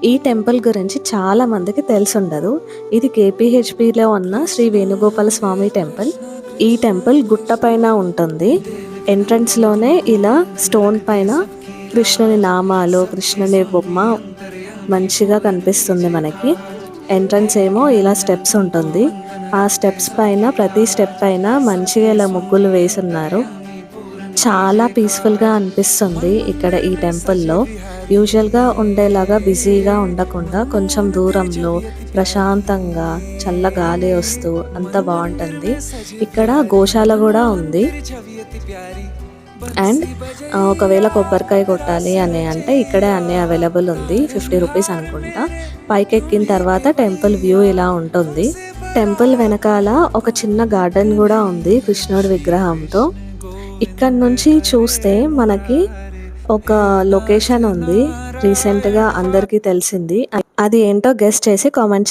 ఈ టెంపుల్ గురించి చాలా మందికి తెలిసుండదు. ఇది కేపీహెచ్పిలో ఉన్న శ్రీ వేణుగోపాల స్వామి టెంపుల్. ఈ టెంపుల్ గుట్ట పైన ఉంటుంది. ఎంట్రన్స్లోనే ఇలా స్టోన్ పైన కృష్ణుని నామాలు, కృష్ణుని బొమ్మ మంచిగా కనిపిస్తుంది మనకి. ఎంట్రన్స్ ఏమో ఇలా స్టెప్స్ ఉంటుంది. ఆ స్టెప్స్ పైన ప్రతి స్టెప్ పైన మంచిగా ఇలా ముగ్గులు వేసున్నారు. చాలా పీస్ఫుల్గా అనిపిస్తుంది ఇక్కడ ఈ టెంపుల్లో. యూజువల్గా ఉండేలాగా బిజీగా ఉండకుండా కొంచెం దూరంలో ప్రశాంతంగా చల్ల గాలి వస్తూ అంత బాగుంటుంది. ఇక్కడ గోశాల కూడా ఉంది. అండ్ ఒకవేళ కొబ్బరికాయ కొట్టాలి అని అంటే ఇక్కడే అన్నీ అవైలబుల్ ఉంది. 50 రూపీస్ అనుకుంటా. పైకి ఎక్కిన తర్వాత టెంపుల్ వ్యూ ఇలా ఉంటుంది. టెంపుల్ వెనకాల ఒక చిన్న గార్డెన్ కూడా ఉంది కృష్ణుడి విగ్రహంతో. ఇక్కడ నుంచి చూస్తే మనకి ఒక లొకేషన్ ఉంది, రీసెంట్గా అందరికీ తెలిసింది. అది ఏంటో గెస్ట్ చేసి కామెంట్